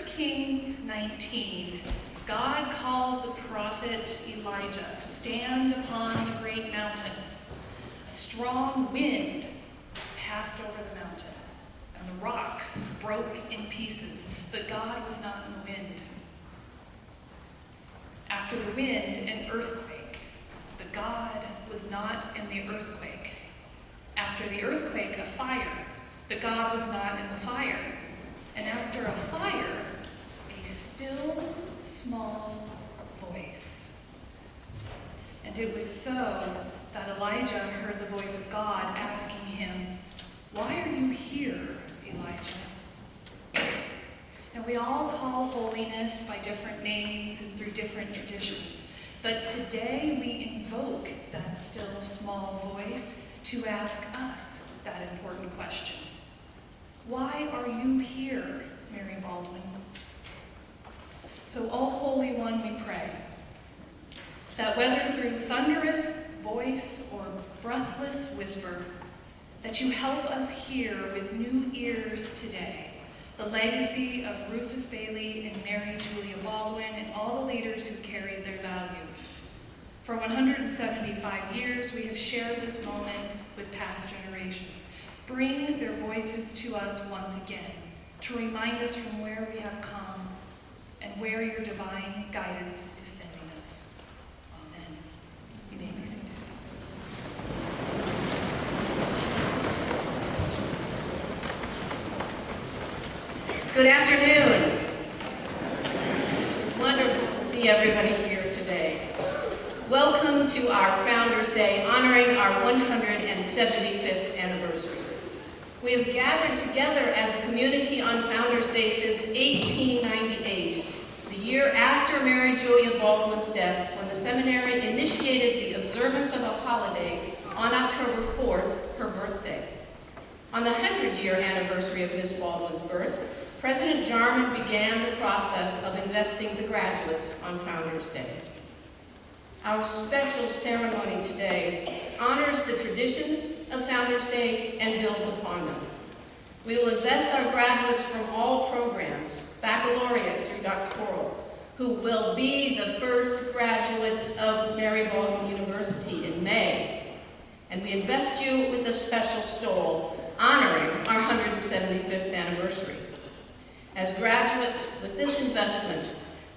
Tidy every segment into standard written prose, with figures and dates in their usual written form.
Kings 19, God calls the prophet Elijah to stand upon the great mountain. A strong wind passed over the mountain, and the rocks broke in pieces, but God was not in the wind. After the wind, an earthquake, but God was not in the earthquake. After the earthquake, a fire, but God was not in the fire. And after a fire, a still, small voice. And it was so that Elijah heard the voice of God asking him, "Why are you here, Elijah?" And we all call holiness by different names and through different traditions. But today we invoke that still, small voice to ask us that important question. Why are you here, Mary Baldwin? So, O Holy One, we pray that whether through thunderous voice or breathless whisper, that you help us hear with new ears today the legacy of Rufus Bailey and Mary Julia Baldwin and all the leaders who carried their values. For 175 years, we have shared this moment with past generations. Bring their voices to us once again to remind us from where we have come and where your divine guidance is sending us. Amen. You may be seated. Good afternoon. Wonderful to see everybody here today. Welcome to our Founders Day, honoring our 175th anniversary. We have gathered together as a community on Founders Day since 1898, the year after Mary Julia Baldwin's death, when the seminary initiated the observance of a holiday on October 4th, her birthday. On the 100-year anniversary of Miss Baldwin's birth, President Jarman began the process of investing the graduates on Founders Day. Our special ceremony today honors the traditions of Founders Day and builds upon them. We will invest our graduates from all programs, baccalaureate through doctoral, who will be the first graduates of Mary Baldwin University in May. And we invest you with a special stole honoring our 175th anniversary. As graduates, with this investment,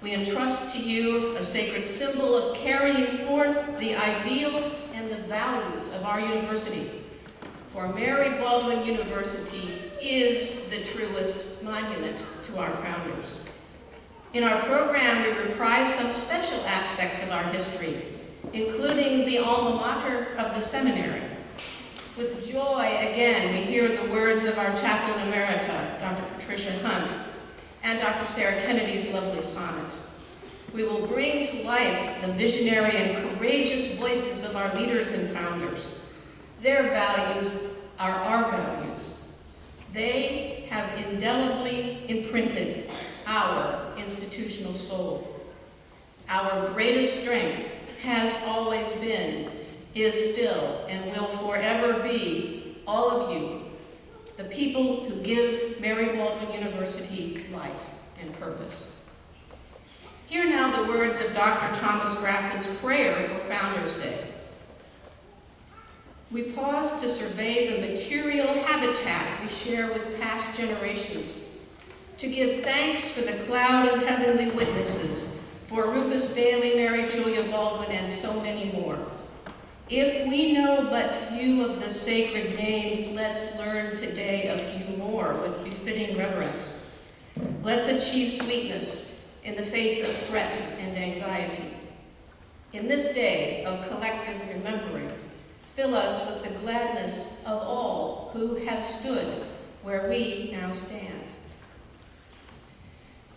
we entrust to you a sacred symbol of carrying forth the ideals and the values of our university. For Mary Baldwin University is the truest monument to our founders. In our program, we reprise some special aspects of our history, including the alma mater of the seminary. With joy, again, we hear the words of our chaplain emerita, Dr. Patricia Hunt, and Dr. Sarah Kennedy's lovely sonnet. We will bring to life the visionary and courageous voices of our leaders and founders. Their values are our values. They have indelibly imprinted our institutional soul. Our greatest strength has always been, is still, and will forever be all of you, the people who give Mary Baldwin University life and purpose. Hear now the words of Dr. Thomas Grafton's prayer for Founders Day. We pause to survey the material habitat we share with past generations, to give thanks for the cloud of heavenly witnesses, for Rufus Bailey, Mary Julia Baldwin, and so many more. If we know but few of the sacred names, let's learn today a few more with befitting reverence. Let's achieve sweetness in the face of threat and anxiety. In this day of collective remembering, fill us with the gladness of all who have stood where we now stand.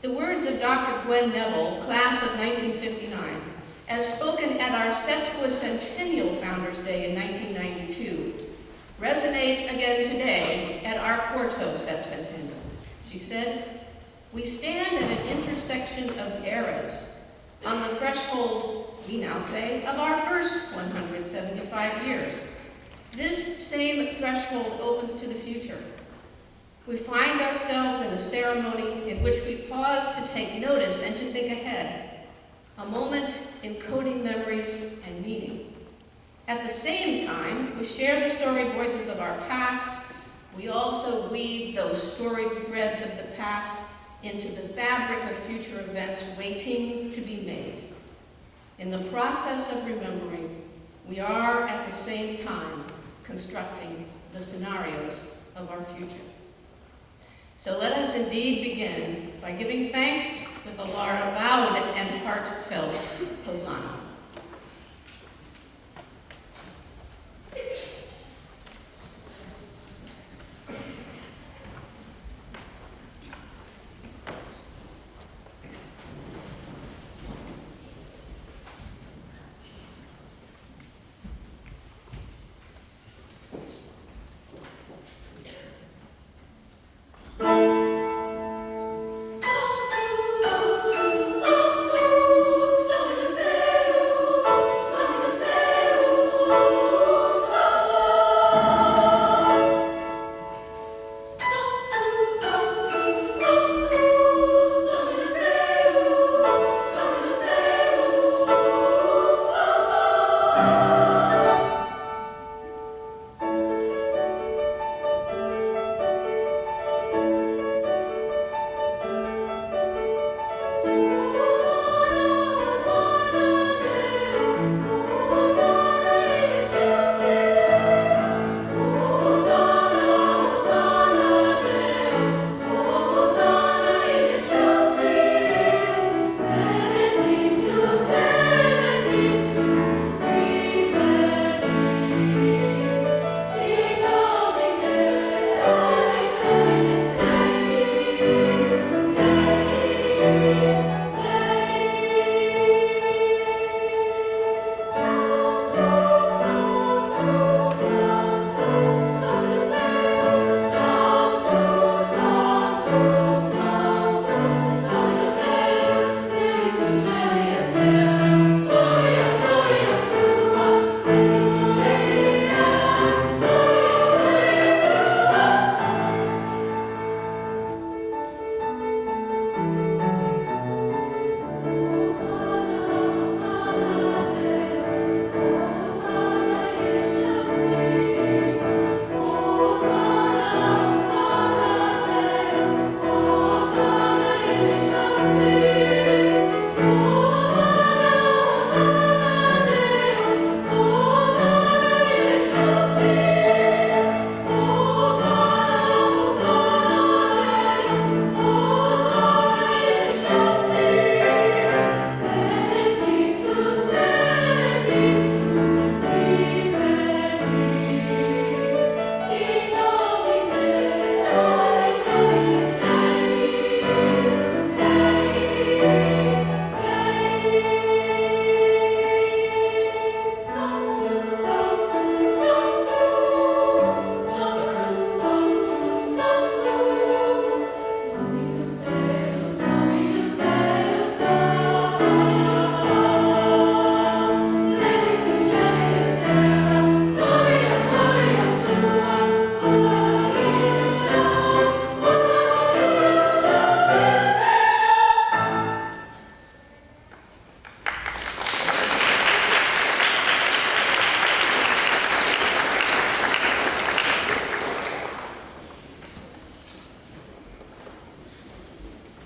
The words of Dr. Gwen Neville, class of 1959, as spoken at our sesquicentennial Founders Day in 1992, resonate again today at our quarto sepcentennial. She said, "We stand at an intersection of eras, on the threshold, we now say, of our first 175 years. This same threshold opens to the future. We find ourselves in a ceremony in which we pause to take notice and to think ahead, a moment encoding memories and meaning. At the same time, we share the storied voices of our past. We also weave those storied threads of the past into the fabric of future events waiting to be made. In the process of remembering, we are at the same time constructing the scenarios of our future. So let us indeed begin by giving thanks with a loud and heartfelt hosanna.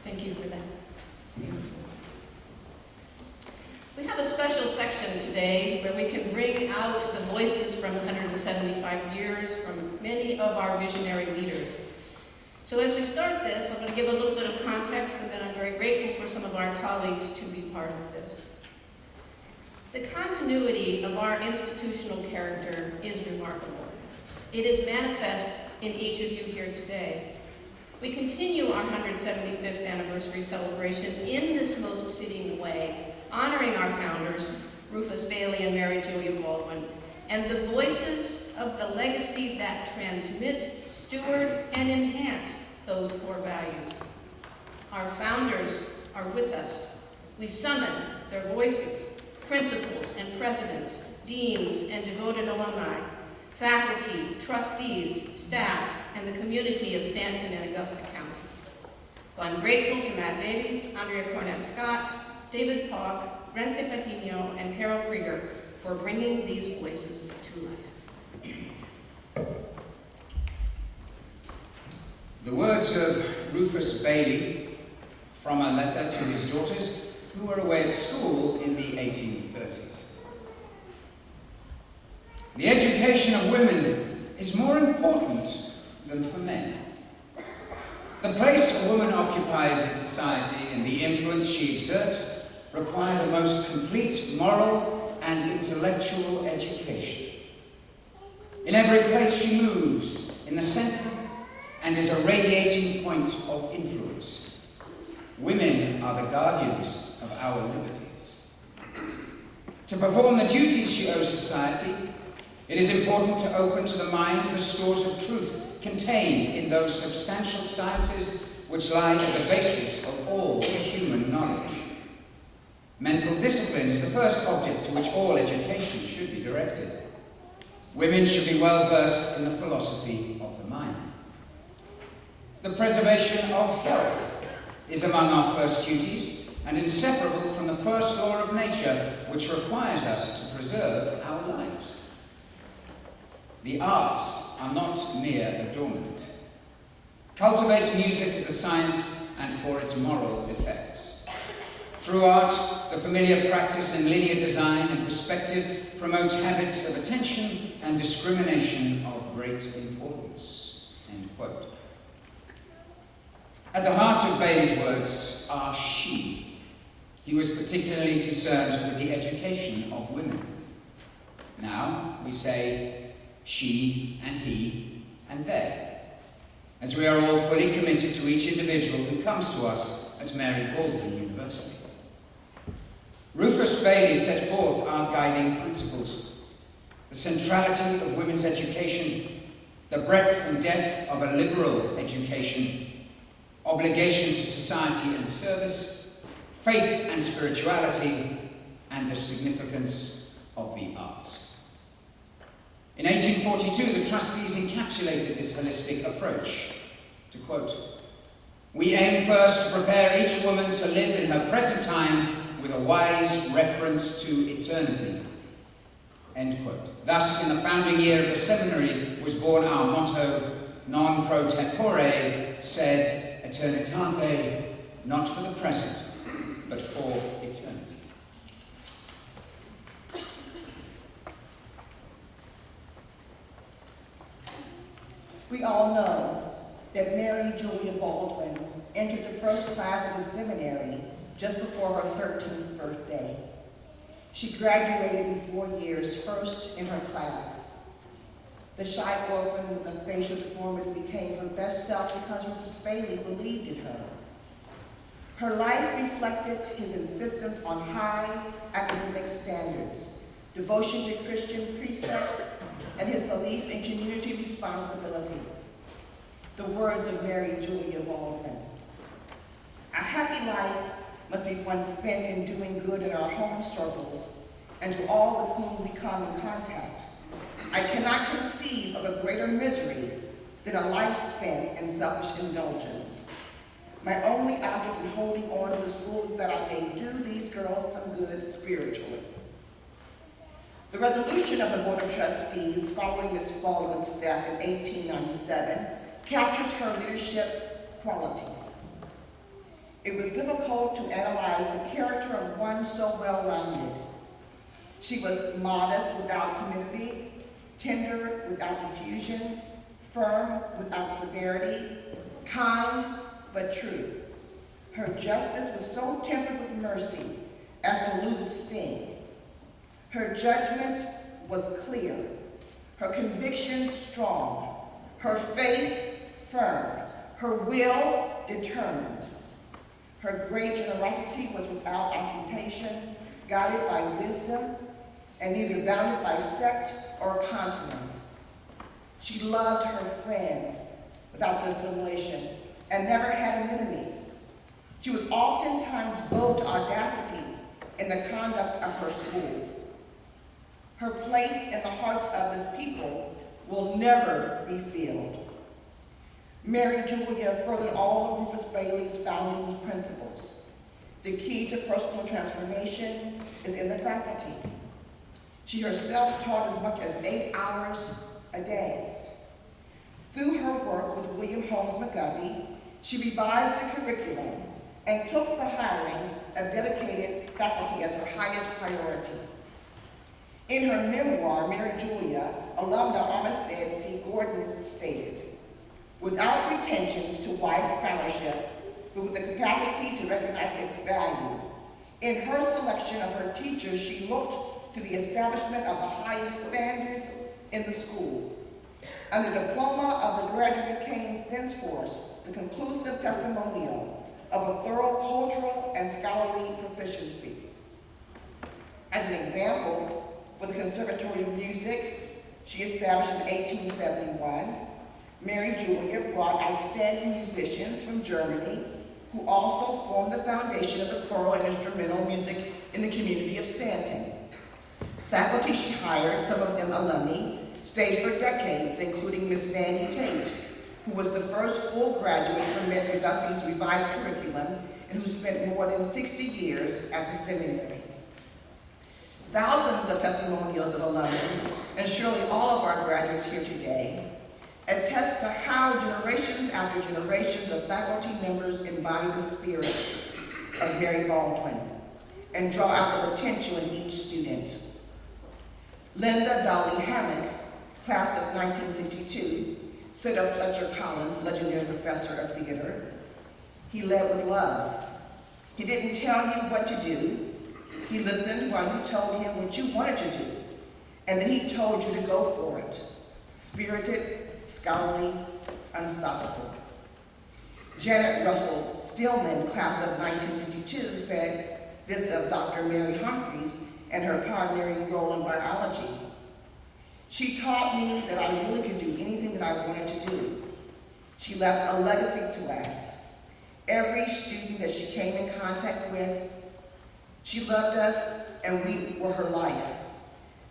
Thank you for that. We have a special section today where we can bring out the voices from 175 years from many of our visionary leaders. So as we start this, I'm going to give a little bit of context, and then I'm very grateful for some of our colleagues to be part of this. The continuity of our institutional character is remarkable. It is manifest in each of you here today. We continue our 175th anniversary celebration in this most fitting way, honoring our founders, Rufus Bailey and Mary Baldwin, and the voices of the legacy that transmit, steward, and enhance those core values. Our founders are with us. We summon their voices, principals and presidents, deans and devoted alumni, faculty, trustees, staff, and the community of Stanton and Augusta County. Well, I'm grateful to Matt Davies, Andrea Cornett Scott, David Pauck, Rence Patino, and Carol Krieger for bringing these voices to life. The words of Rufus Bailey from a letter to his daughters who were away at school in the 1830s. The education of women is more important than for men. The place a woman occupies in society and the influence she exerts require the most complete moral and intellectual education. In every place she moves, in the center, and is a radiating point of influence. Women are the guardians of our liberties. To perform the duties she owes society, it is important to open to the mind the stores of truth contained in those substantial sciences which lie at the basis of all human knowledge. Mental discipline is the first object to which all education should be directed. Women should be well versed in the philosophy of the mind. The preservation of health is among our first duties and inseparable from the first law of nature, which requires us to preserve our lives. The arts are not mere adornment. Cultivate music as a science and for its moral effects. Through art, the familiar practice in linear design and perspective promotes habits of attention and discrimination of great importance. End quote. At the heart of Bailey's words are she. He was particularly concerned with the education of women. Now we say she and he and they, as we are all fully committed to each individual who comes to us at Mary Baldwin University. Rufus Bailey set forth our guiding principles: the centrality of women's education, the breadth and depth of a liberal education, obligation to society and service, faith and spirituality, and the significance of the arts. In 1842, the trustees encapsulated this holistic approach to quote, "We aim first to prepare each woman to live in her present time with a wise reference to eternity." End quote. Thus, in the founding year of the seminary was born our motto, non pro tempore, sed aeternitate, not for the present, but for eternity. We all know that Mary Julia Baldwin entered the first class of the seminary just before her 13th birthday. She graduated in 4 years, first in her class. The shy orphan with a facial deformity became her best self because Rufus Bailey believed in her. Her life reflected his insistence on high academic standards, devotion to Christian precepts, and his belief in community responsibility. The words of Mary Julia Baldwin: "A happy life must be one spent in doing good in our home circles and to all with whom we come in contact. I cannot conceive of a greater misery than a life spent in selfish indulgence. My only object in holding on to the school is that I may do these girls some good spiritually." The resolution of the Board of Trustees following Ms. Baldwin's death in 1897 captures her leadership qualities. It was difficult to analyze the character of one so well-rounded. She was modest without timidity, tender without effusion, firm without severity, kind but true. Her justice was so tempered with mercy as to lose its sting. Her judgment was clear, her convictions strong, her faith firm, her will determined. Her great generosity was without ostentation, guided by wisdom, and neither bounded by sect or continent. She loved her friends without dissimulation and never had an enemy. She was oftentimes bold to audacity in the conduct of her school. Her place in the hearts of this people will never be filled. Mary Julia furthered all of Rufus Bailey's founding principles. The key to personal transformation is in the faculty. She herself taught as much as 8 hours a day. Through her work with William Holmes McGuffey, she revised the curriculum and took the hiring of dedicated faculty as her highest priority. In her memoir, Mary Julia, alumna Armistead C. Gordon stated, "Without pretensions to wide scholarship, but with the capacity to recognize its value, in her selection of her teachers, she looked to the establishment of the highest standards in the school. And the diploma of the graduate became thenceforth the conclusive testimonial of a thorough cultural and scholarly proficiency." As an example, for the Conservatory of Music, she established in 1871, Mary Julia brought outstanding musicians from Germany who also formed the foundation of the choral and instrumental music in the community of Stanton. Faculty she hired, some of them alumni, stayed for decades, including Miss Nanny Tate, who was the first full graduate from Mary McGuffey's revised curriculum and who spent more than 60 years at the seminary. Thousands of testimonials of alumni, and surely all of our graduates here today, attest to how generations after generations of faculty members embody the spirit of Mary Baldwin and draw out the potential in each student. Linda Dolly Hammock, class of 1962, said of Fletcher Collins, legendary professor of theater, "He led with love. He didn't tell you what to do. He listened while you told him what you wanted to do, and then he told you to go for it. Spirited, scholarly, unstoppable." Janet Russell Stillman, class of 1952, said this of Dr. Mary Humphreys and her pioneering role in biology. "She taught me that I really could do anything that I wanted to do. She left a legacy to us. Every student that she came in contact with, she loved us and we were her life,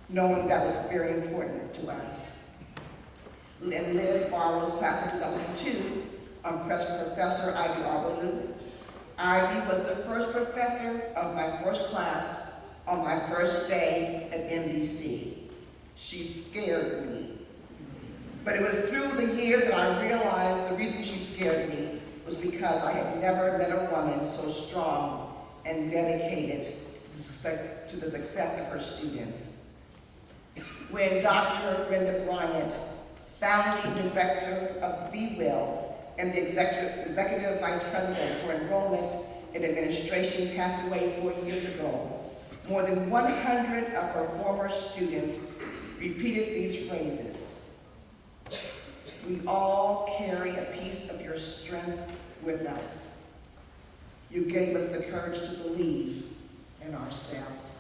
knowing that was very important to us." In Liz Barrow's class of 2002, Professor Ivy Arbalou, Ivy was the first professor of my first class on my first day at NBC. She scared me. But it was through the years that I realized the reason she scared me was because I had never met a woman so strong and dedicated to the success of her students. When Dr. Brenda Bryant, founding director of VWIL and the executive vice president for enrollment and administration, passed away 4 years ago, more than 100 of her former students repeated these phrases. "We all carry a piece of your strength with us. You gave us the courage to believe in ourselves."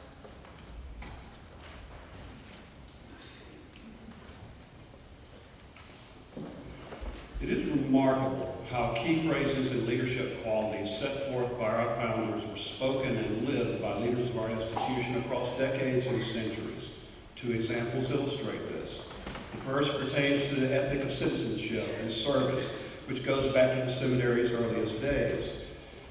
It is remarkable how key phrases and leadership qualities set forth by our founders were spoken and lived by leaders of our institution across decades and centuries. 2 examples illustrate this. The first pertains to the ethic of citizenship and service, which goes back to the seminary's earliest days.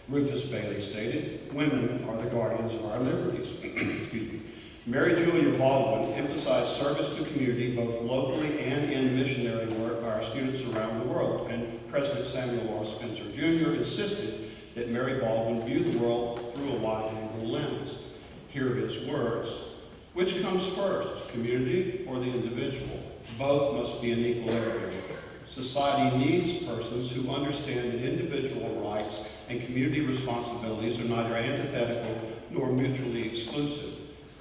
Rufus Bailey stated, "Women are the guardians of our liberties." Excuse me. Mary Julia Baldwin emphasized service to community both locally and in missionary work by our students around the world, and President Samuel Law Spencer Jr. insisted that Mary Baldwin view the world through a wide-angle lens. Here are his words: "Which comes first, community or the individual? Both must be in equal area. Society needs persons who understand that individual rights and community responsibilities are neither antithetical nor mutually exclusive.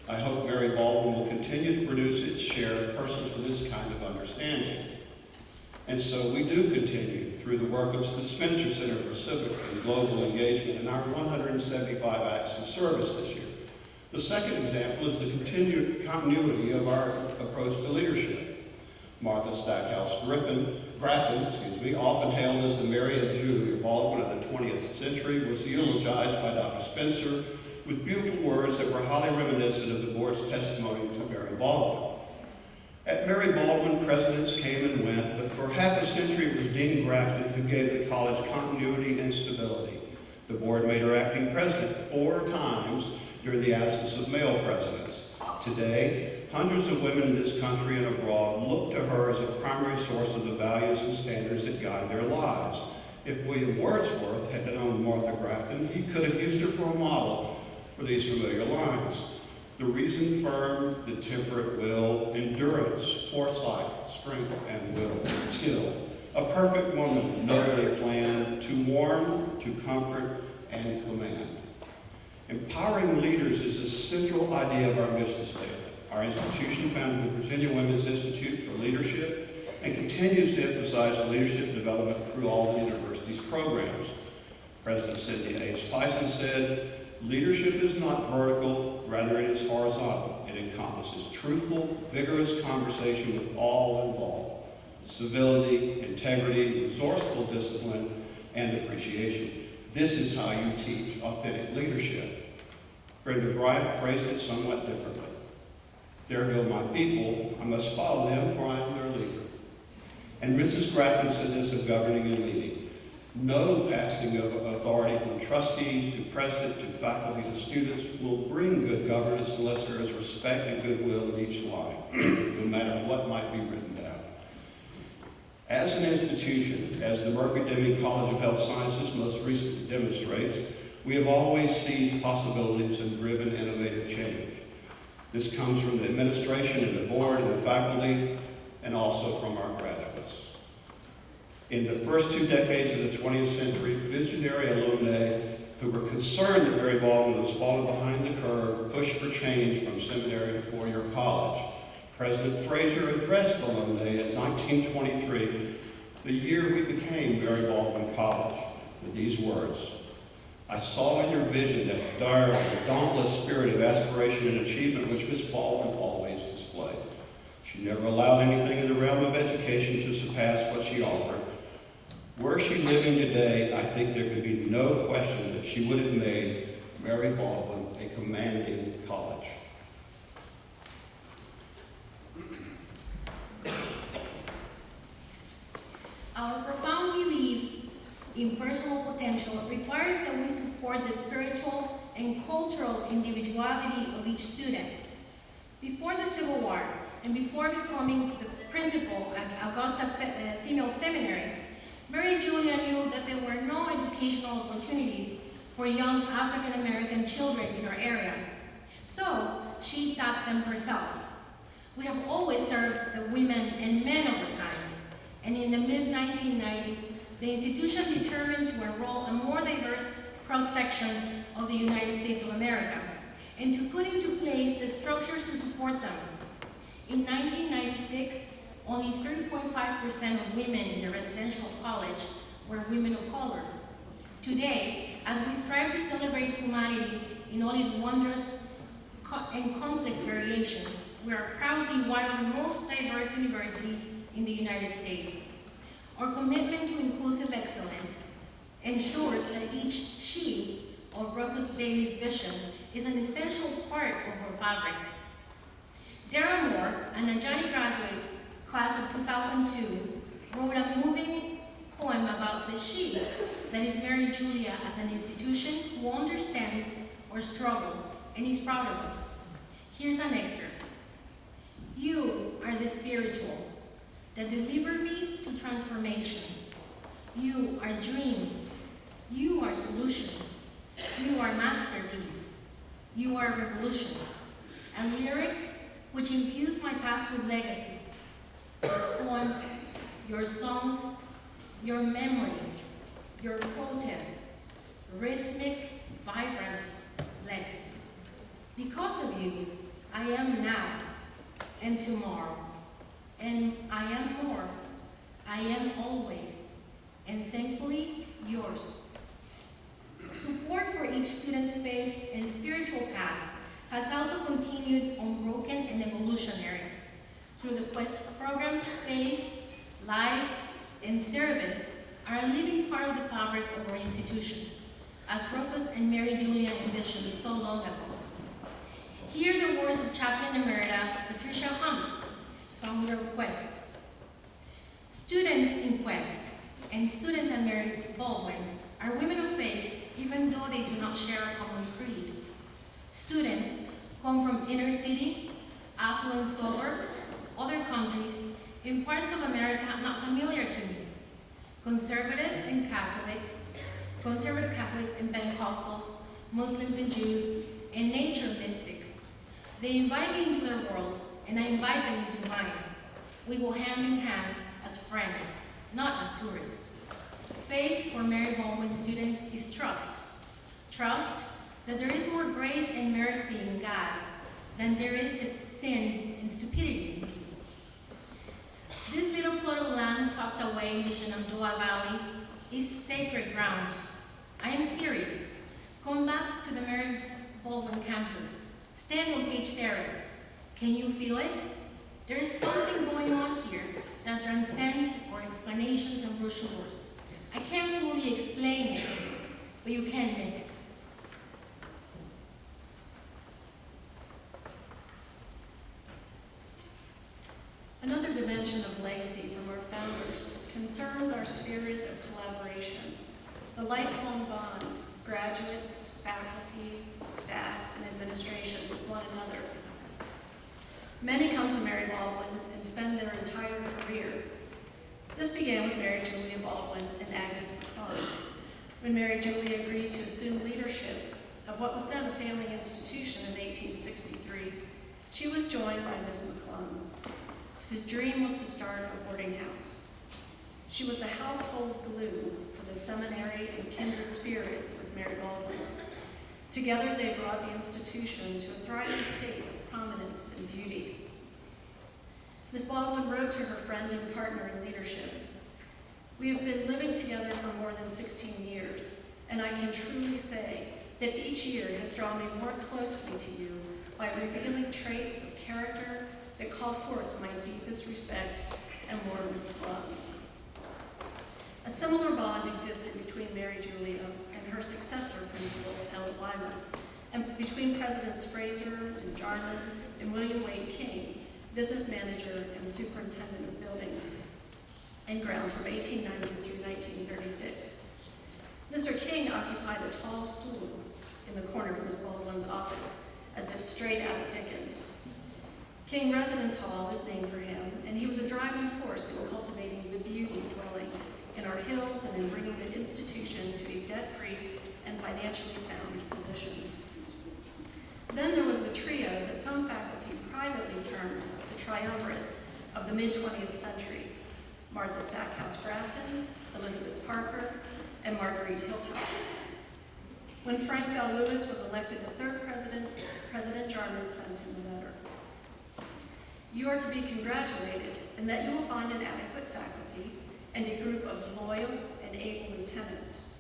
I hope Mary Baldwin will continue to produce its share of persons with this kind of understanding." And so we do continue through the work of the Spencer Center for Civic and Global Engagement in our 175 acts of service this year. The second example is the continued continuity of our approach to leadership. Martha Stackhouse Grafton, often hailed as the Mary and Julia Baldwin of the 20th century, was eulogized by Dr. Spencer with beautiful words that were highly reminiscent of the board's testimony to Mary Baldwin. At Mary Baldwin, presidents came and went, but for half a century it was Dean Grafton who gave the college continuity and stability. The board made her acting president 4 times during the absence of male presidents. Today, hundreds of women in this country and abroad look to her as a primary source of the values and standards that guide their lives. If William Wordsworth had known Martha Grafton, he could have used her for a model for these familiar lines. The reason firm, the temperate will, endurance, foresight, strength, and will, skill. A perfect woman, nobly planned, to warn, to comfort, and command. Empowering leaders is the central idea of our mission statement. Our institution, founded the Virginia Women's Institute for Leadership, and continues to emphasize leadership development through all the university's programs. President Cynthia H. Tyson said, "Leadership is not vertical, rather it is horizontal. It encompasses truthful, vigorous conversation with all involved. Civility, integrity, resourceful discipline, and appreciation. This is how you teach authentic leadership." Brenda Bryant phrased it somewhat differently. "There go my people, I must follow them, for I am their leader." And Mrs. Grafton said this of governing and leading. "No passing of authority from trustees to president to faculty to students will bring good governance unless there is respect and goodwill in each line, no matter what might be written down." As an institution, as the Murphy-Deming College of Health Sciences most recently demonstrates, we have always seized possibilities and driven innovative change. This comes from the administration and the board and the faculty, and also from our graduates. In the first 2 decades of the 20th century, visionary alumni who were concerned that Mary Baldwin was falling behind the curve pushed for change from seminary to 4-year college. President Fraser addressed alumni in 1923, the year we became Mary Baldwin College, with these words: "I saw in your vision that dauntless spirit of aspiration and achievement which Miss Baldwin always displayed. She never allowed anything in the realm of education to surpass what she offered. Were she living today, I think there could be no question that she would have made Mary Baldwin a commanding college." Our profound belief in personal potential requires that we support the spiritual and cultural individuality of each student. Before the Civil War, and before becoming the principal at Augusta Female Seminary, Mary Julia knew that there were no educational opportunities for young African American children in our area. So she taught them herself. We have always served the women and men over times, and in the mid-1990s, the institution determined to enroll a more diverse cross-section of the United States of America, and to put into place the structures to support them. In 1996, only 3.5% of women in the residential college were women of color. Today, as we strive to celebrate humanity in all its wondrous and complex variation, we are proudly one of the most diverse universities in the United States. Our commitment to inclusive excellence ensures that each sheet of Rufus Bailey's vision is an essential part of our fabric. Dara Moore, an Ajani graduate, class of 2002, wrote a moving poem about the she that is Mary Julia as an institution who understands our struggle and is proud of us. Here's an excerpt. "You are the spiritual that delivered me to transformation. You are dream. You are solution. You are masterpiece. You are revolution. A lyric which infused my past with legacy. Your poems, your songs, your memory, your protests, rhythmic, vibrant, blessed. Because of you, I am now and tomorrow, and I am more. I am always, and thankfully yours." Support for each student's faith and spiritual path has also continued unbroken and evolutionary. Through the Quest program, faith, life, and service are a living part of the fabric of our institution, as Rufus and Mary Julia envisioned so long ago. Hear the words of Chaplain Emerita Patricia Hunt, founder of Quest. Students in Quest and students at Mary Baldwin are women of faith even though they do not share a common creed. Students come from inner city, affluent suburbs, other countries, in parts of America not familiar to me. Conservative Catholics and Pentecostals, Muslims and Jews, and nature mystics. They invite me into their worlds, and I invite them into mine. We go hand in hand as friends, not as tourists. Faith for Mary Baldwin students is trust. Trust that there is more grace and mercy in God than there is sin and stupidity in people. This little plot of land tucked away in the Shenandoah Valley is sacred ground. I am serious. Come back to the Mary Baldwin campus. Stand on Page Terrace. Can you feel it? There is something going on here that transcends our explanations and brochures. I can't fully explain it, but you can't miss it. Another dimension of legacy from our founders concerns our spirit of collaboration, the lifelong bonds of graduates, faculty, staff, and administration with one another. Many come to Mary Baldwin and spend their entire career. This began with Mary Julia Baldwin and Agnes McClung, when Mary Julia agreed to assume leadership of what was then a family institution in 1863. She was joined by Miss McClung, whose dream was to start a boarding house. She was the household glue for the seminary and kindred spirit with Mary Baldwin. Together they brought the institution to a thriving state of prominence and beauty. Miss Baldwin wrote to her friend and partner in leadership, "We have been living together for more than 16 years, and I can truly say that each year has drawn me more closely to you by revealing traits of character that call forth my deepest respect and warmest love." A similar bond existed between Mary Julia and her successor principal, Ellen Lyman, and between Presidents Fraser and Jarman and William Wade King, business manager and superintendent of buildings and grounds from 1890 through 1936. Mr. King occupied a tall stool in the corner of Miss Baldwin's office, as if straight out of Dickens. King Residence Hall is named for him, and he was a driving force in cultivating the beauty dwelling in our hills and in bringing the institution to a debt-free and financially sound position. Then there was the trio that some faculty privately termed the triumvirate of the mid-20th century: Martha Stackhouse Grafton, Elizabeth Parker, and Marguerite Hillhouse. When Frank Bell Lewis was elected the third president, President Jarman sent him a letter. "You are to be congratulated in that you will find an adequate faculty and a group of loyal and able lieutenants.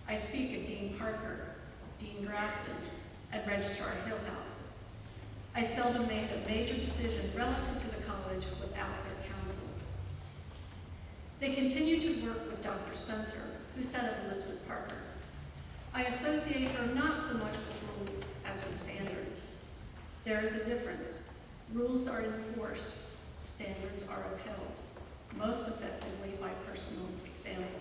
I speak of Dean Parker, Dean Grafton, and Registrar Hillhouse. I seldom made a major decision relative to the college without their counsel." They continued to work with Dr. Spencer, who said of Elizabeth Parker, "I associate her not so much with rules as with standards. There is a difference. Rules are enforced, standards are upheld, most effectively by personal example."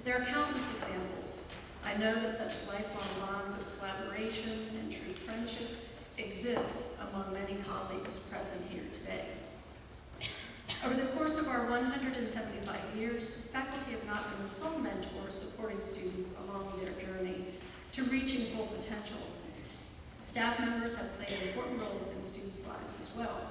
There are countless examples. I know that such lifelong bonds of collaboration and true friendship exist among many colleagues present here today. Over the course of our 175 years, faculty have not been the sole mentors supporting students along their journey to reaching full potential. Staff members have played important roles in students' lives as well.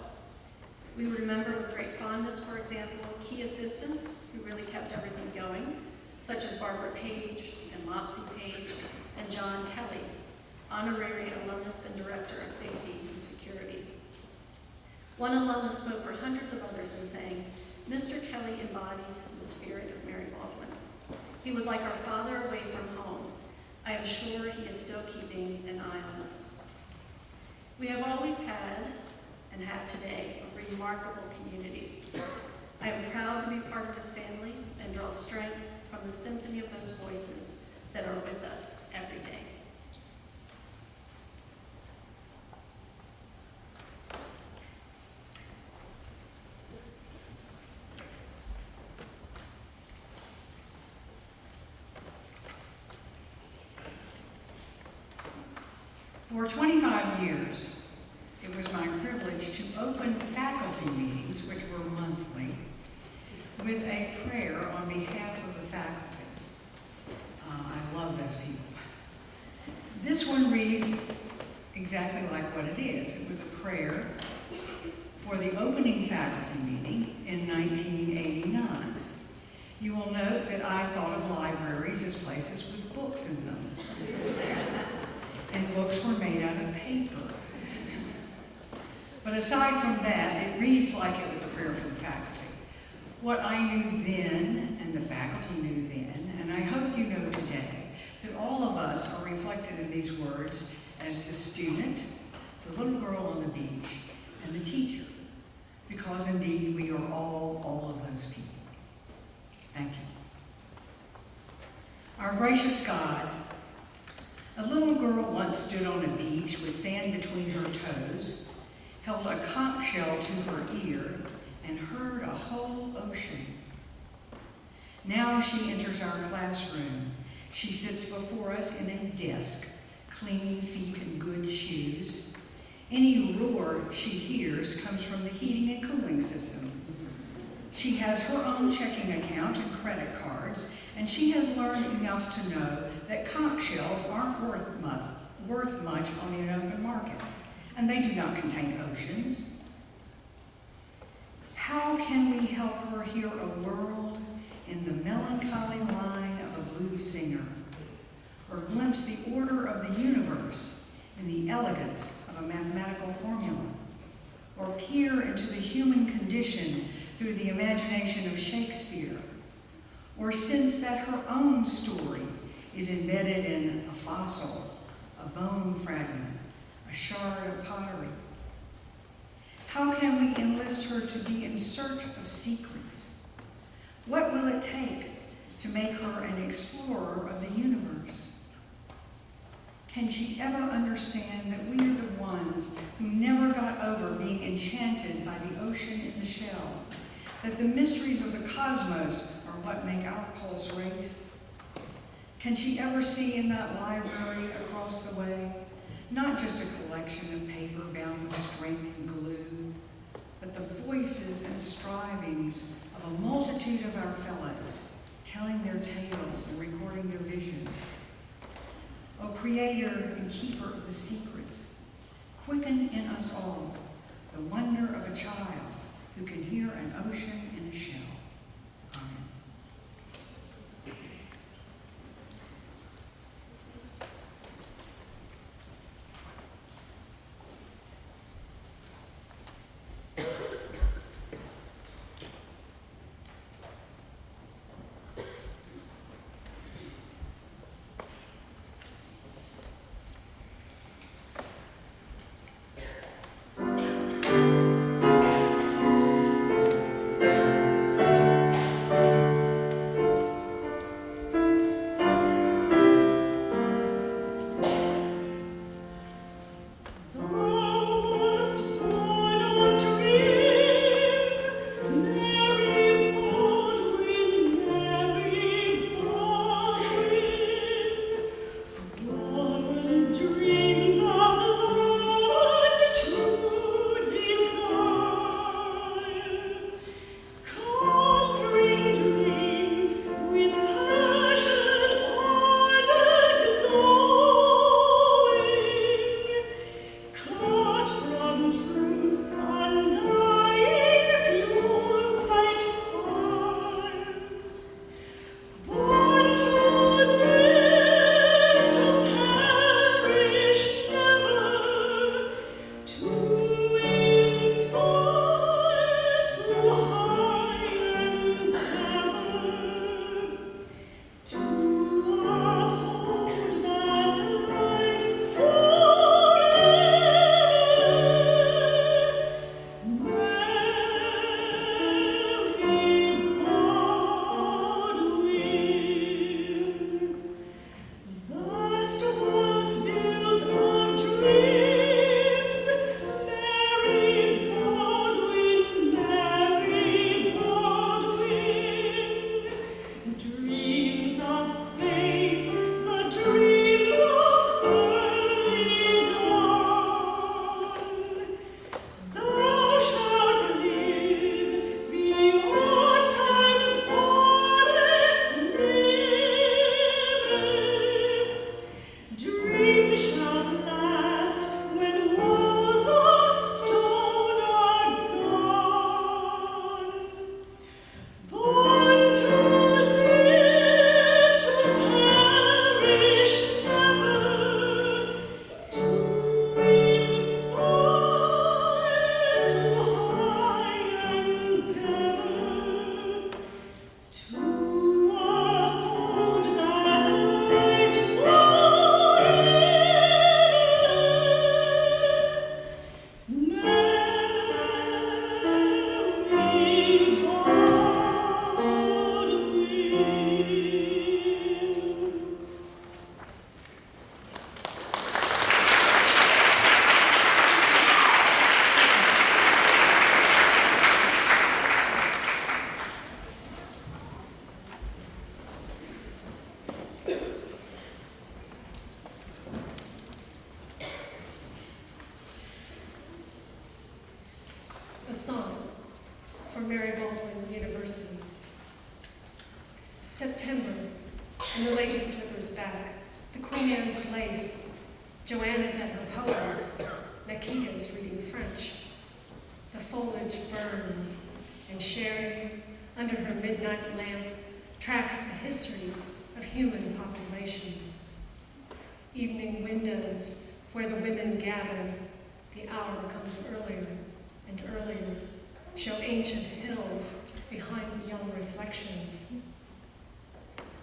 We remember with great fondness, for example, key assistants who really kept everything going, such as Barbara Page and Mopsy Page and John Kelly, honorary alumnus and director of safety and security. One alumnus spoke for hundreds of others in saying, "Mr. Kelly embodied the spirit of Mary Baldwin. He was like our father away from home. I am sure he is still keeping an eye on us." We have always had, and have today, a remarkable community. I am proud to be part of this family and draw strength from the symphony of those voices that are with us every day. For 25 years, it was my privilege to open faculty meetings, which were monthly, with a prayer on behalf of the faculty. I love those people. This one reads exactly like what it is. It was a prayer for the opening faculty meeting in 1989. You will note that I thought of libraries as places with books in them. And books were made out of paper. But aside from that, it reads like it was a prayer for the faculty. What I knew then, and the faculty knew then, and I hope you know today, that all of us are reflected in these words as the student, the little girl on the beach, and the teacher, because indeed we are all of those people. Thank you. Our gracious God, a little girl once stood on a beach with sand between her toes, held a conch shell to her ear, and heard a whole ocean. Now she enters our classroom. She sits before us in a desk, clean feet and good shoes. Any roar she hears comes from the heating and cooling system. She has her own checking account and credit cards, and she has learned enough to know that conch shells aren't worth much on the open market, and they do not contain oceans. How can we help her hear a world in the melancholy line of a blues singer, or glimpse the order of the universe in the elegance of a mathematical formula, or peer into the human condition through the imagination of Shakespeare, or sense that her own story is embedded in a fossil, a bone fragment, a shard of pottery? How can we enlist her to be in search of secrets? What will it take to make her an explorer of the universe? Can she ever understand that we are the ones who never got over being enchanted by the ocean in the shell? That the mysteries of the cosmos are what make our pulse race? Can she ever see in that library across the way not just a collection of paper bound with string and glue, but the voices and strivings of a multitude of our fellows, telling their tales and recording their visions? O Creator and Keeper of the secrets, quicken in us all the wonder of a child who can hear an ocean in a shell. Amen. Mary Baldwin University. September, and the lady slippers back, the Queen Anne's lace, Joanna's at her poems, Nikita's reading French. The foliage burns, and Sherry, under her midnight lamp, tracks the histories of human populations. Evening windows where the women gather, the hour comes earlier and earlier, show ancient hills behind the young reflections.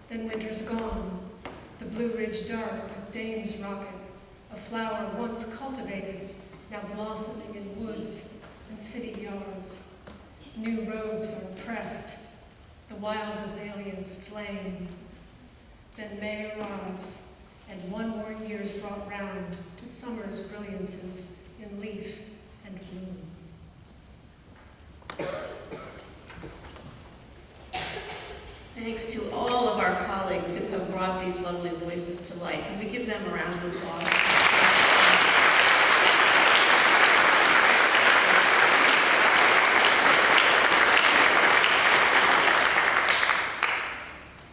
Then winter's gone, the Blue Ridge dark with Dame's rocket, a flower once cultivated, now blossoming in woods and city yards. New robes are pressed, the wild azaleas flame. Then May arrives, and one more year's brought round to summer's brilliances in leaf and bloom. Thanks to all of our colleagues who have brought these lovely voices to light. Can we give them a round of applause?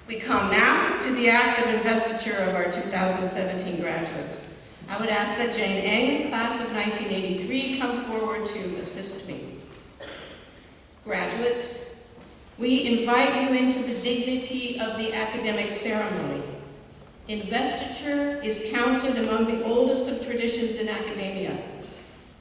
We come now to the act of investiture of our 2017 graduates. I would ask that Jane Eng, class of 1983, come forward to assist me. Graduates, we invite you into the dignity of the academic ceremony. Investiture is counted among the oldest of traditions in academia.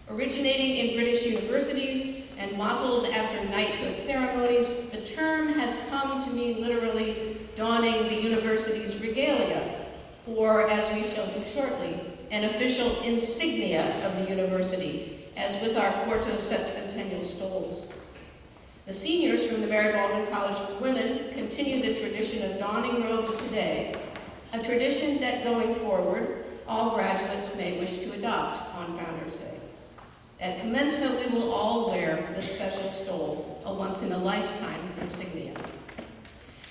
Originating in British universities and modeled after knighthood ceremonies, the term has come to mean literally donning the university's regalia, or as we shall do shortly, an official insignia of the university, as with our quarto septennial stoles. The seniors from the Mary Baldwin College for Women continue the tradition of donning robes today, a tradition that going forward, all graduates may wish to adopt on Founders Day. At commencement, we will all wear the special stole, a once-in-a-lifetime insignia.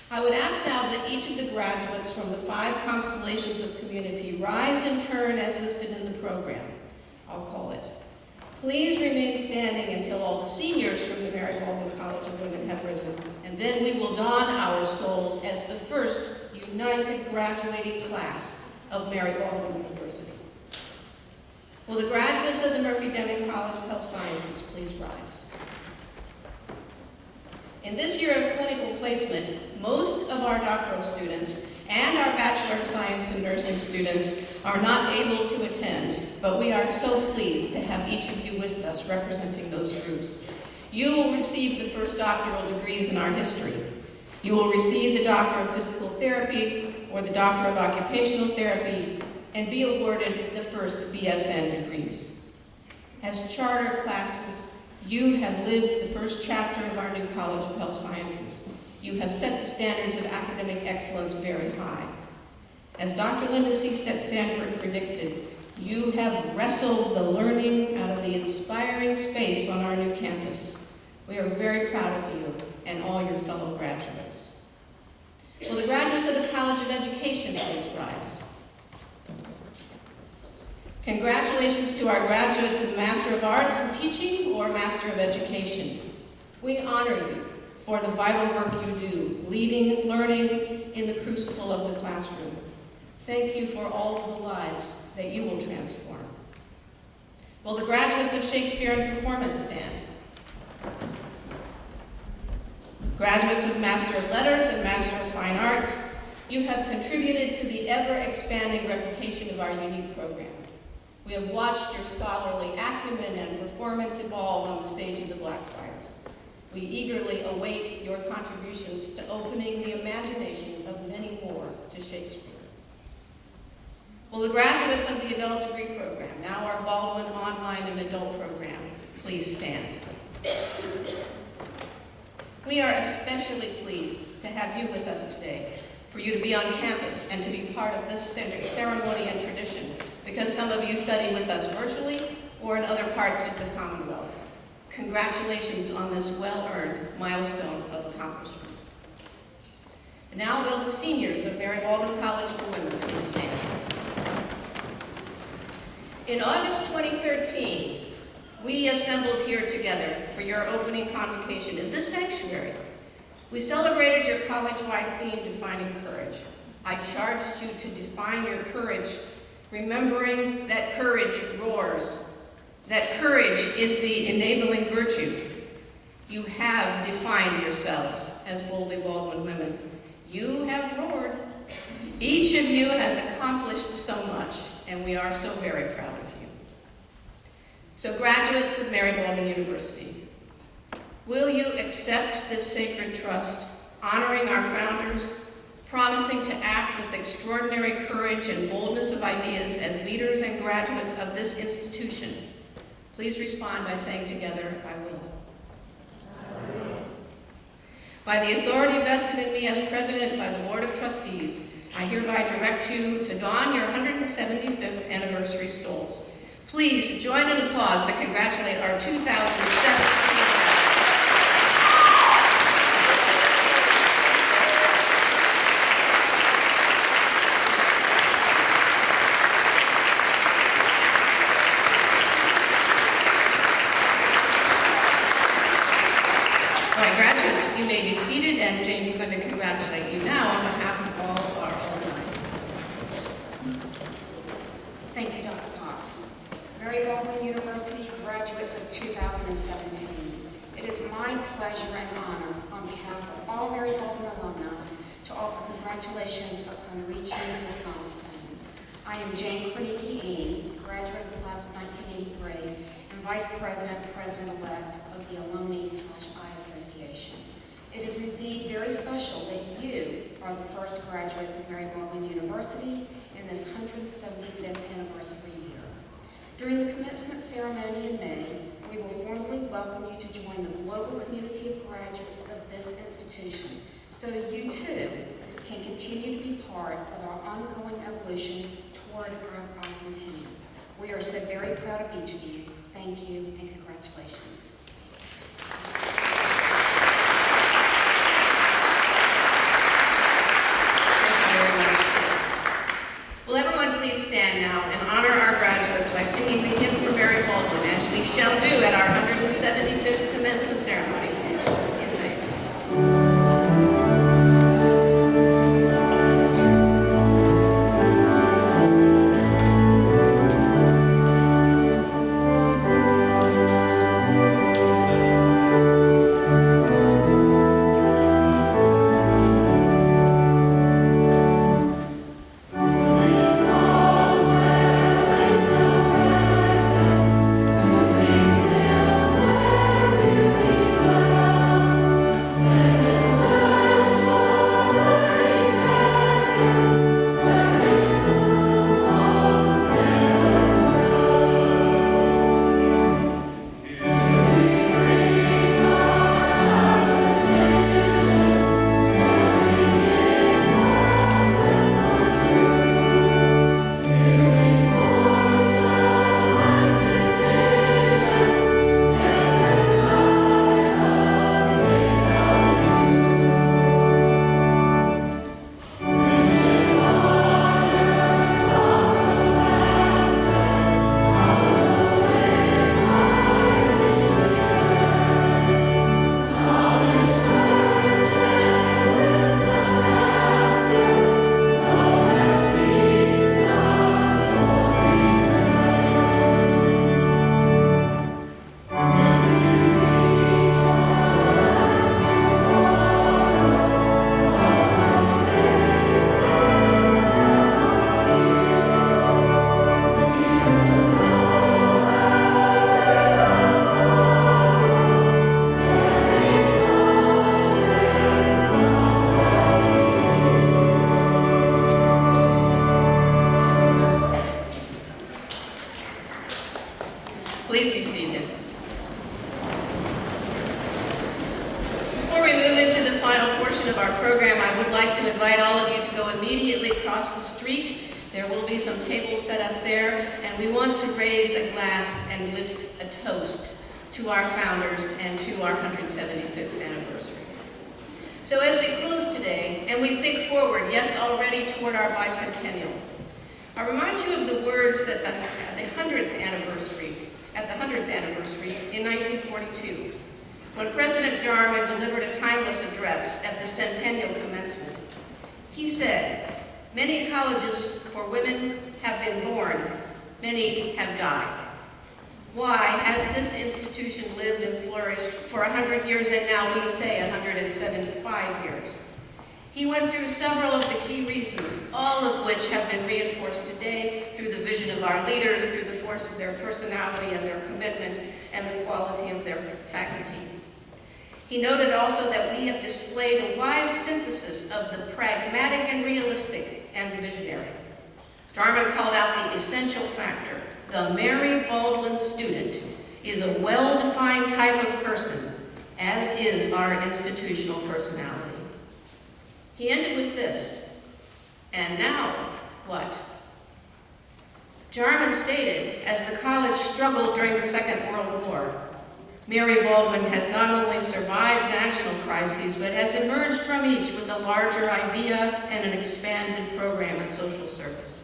I would ask now that each of the graduates from the 5 constellations of community rise in turn as listed in the program. I'll call it. Please remain standing until all the seniors from the Mary Baldwin College of Women have risen, and then we will don our stoles as the first united graduating class of Mary Baldwin University. Will the graduates of the Murphy-Deming College of Health Sciences please rise? In this year of clinical placement, most of our doctoral students and our Bachelor of Science in Nursing students are not able to attend, but we are so pleased to have each of you with us representing those groups. You will receive the first doctoral degrees in our history. You will receive the Doctor of Physical Therapy or the Doctor of Occupational Therapy and be awarded the first BSN degrees. As charter classes, you have lived the first chapter of our new College of Health Sciences. You have set the standards of academic excellence very high. As Dr. Linda C. Stanford predicted, you have wrestled the learning out of the inspiring space on our new campus. We are very proud of you and all your fellow graduates. Will the graduates of the College of Education please rise? Congratulations to our graduates of Master of Arts in Teaching or Master of Education. We honor you for the vital work you do, leading, learning in the crucible of the classroom. Thank you for all of the lives that you will transform. Will the graduates of Shakespeare and Performance stand? Graduates of Master of Letters and Master of Fine Arts, you have contributed to the ever-expanding reputation of our unique program. We have watched your scholarly acumen and performance evolve on the stage of the Blackfriars. We eagerly await your contributions to opening the imagination of many more to Shakespeare. Will the graduates of the Adult Degree Program, now our Baldwin Online and Adult Program, please stand? We are especially pleased to have you with us today, for you to be on campus and to be part of this ceremony and tradition, because some of you study with us virtually or in other parts of the Commonwealth. Congratulations on this well-earned milestone of accomplishment. And now will the seniors of Mary Baldwin College for Women please stand. In August 2013, we assembled here together for your opening convocation in this sanctuary. We celebrated your college-wide theme, Defining Courage. I charged you to define your courage, remembering that courage roars, that courage is the enabling virtue. You have defined yourselves as boldly Baldwin women. You have roared. Each of you has accomplished so much, and we are so very proud of you. So graduates of Mary Baldwin University, will you accept this sacred trust, honoring our founders, promising to act with extraordinary courage and boldness of ideas as leaders and graduates of this institution? Please respond by saying together, I will. By the authority vested in me as president by the Board of Trustees, I hereby direct you to don your 175th anniversary stoles. Please join in applause to congratulate our 2017. Graduates, you may be seated, and James is going to congratulate you now on behalf of all of our alumni. Thank you, Dr. Fox. Mary Baldwin University graduates of 2017. It is my pleasure and honor on behalf of all Mary Baldwin alumni to offer congratulations upon reaching this milestone. I am Jane Kornicki-Ain, graduate of the class of 1983 and Vice President, President-elect of the Alumni/I Association. It is indeed very special that you are the first graduates of Mary Baldwin University in this 175th anniversary year. During the commencement ceremony in May, we will formally welcome you to join the global community of graduates of this institution, so you too can continue to be part of our ongoing evolution toward our bicentennial. We are so very proud of each of you. Thank you and congratulations. Will everyone please stand now and honor our graduates by singing the hymn for Mary Baldwin, as we shall do at our 175th commencement ceremony in May. Please be seated. Before we move into the final portion of our program, I would like to invite all of you to go immediately across the street. There will be some tables set up there, and we want to raise a glass and lift a toast to our founders and to our 175th anniversary. So as we close today, and we think forward, yes, already toward our bicentennial, I remind you of the words that the 100th anniversary at at the 100th anniversary in 1942, when President Jarman delivered a timeless address at the centennial commencement. He said, "Many colleges for women have been born, many have died. Why has this institution lived and flourished for 100 years and now we say 175 years? He went through several of the key reasons, all of which have been reinforced today through the vision of our leaders, through the force of their personality and their commitment, and the quality of their faculty. He noted also that we have displayed a wise synthesis of the pragmatic and realistic and the visionary. Jarman called out the essential factor. The Mary Baldwin student is a well-defined type of person, as is our institutional personality." He ended with this, "And now, what?" Jarman stated, as the college struggled during the Second World War, Mary Baldwin has not only survived national crises, but has emerged from each with a larger idea and an expanded program in social service.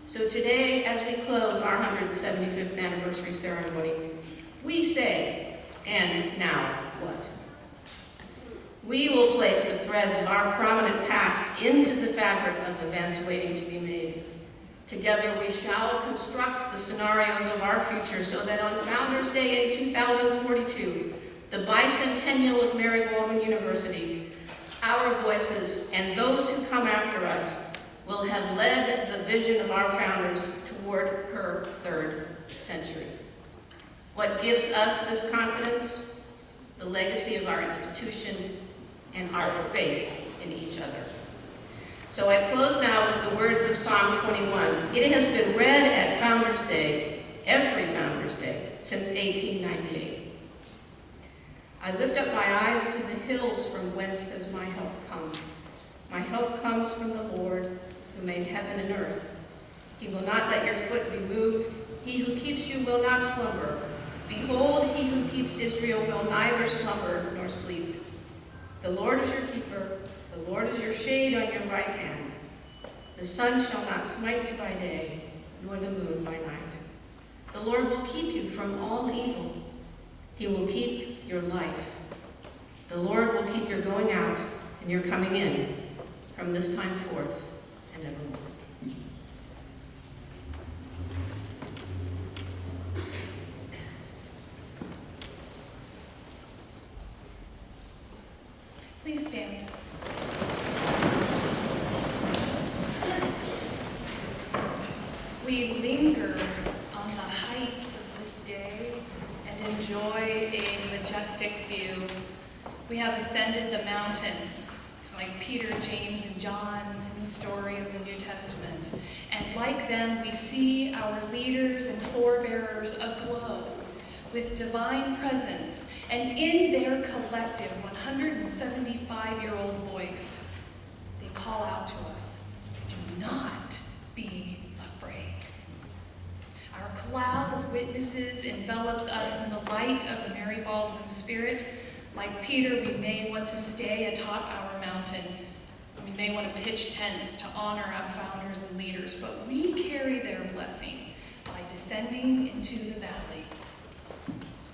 So today, as we close our 175th anniversary ceremony, we say, "And now what?" We will place the threads of our prominent past into the fabric of events waiting to be made. Together we shall construct the scenarios of our future so that on Founders Day in 2042, the bicentennial of Mary Baldwin University, our voices and those who come after us will have led the vision of our founders toward her third century. What gives us this confidence? The legacy of our institution and our faith in each other. So I close now with the words of Psalm 21. It has been read at Founders Day, every Founders Day, since 1898. "I lift up my eyes to the hills from whence does my help come. My help comes from the Lord who made heaven and earth. He will not let your foot be moved. He who keeps you will not slumber. Behold, he who keeps Israel will neither slumber nor sleep. The Lord is your keeper. The Lord is your shade on your right hand. The sun shall not smite you by day, nor the moon by night. The Lord will keep you from all evil. He will keep your life. The Lord will keep your going out and your coming in from this time forth and evermore." Please stand. We linger on the heights of this day and enjoy a majestic view. We have ascended the mountain, like Peter, James, and John in the story of the New Testament. And like them, we see our leaders and forebearers aglow with divine presence, and in their collective 175-year-old voice, they call out to us, "Do not be afraid." Our cloud of witnesses envelops us in the light of the Mary Baldwin spirit. Like Peter, we may want to stay atop our mountain. We may want to pitch tents to honor our founders and leaders, but we carry their blessing by descending into the valley.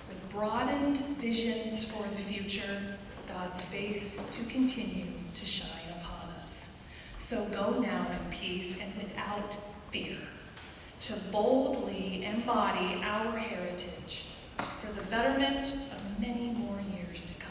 With broadened visions for the future, God's face to continue to shine upon us. So go now in peace and without fear, to boldly embody our heritage for the betterment of many more years to come.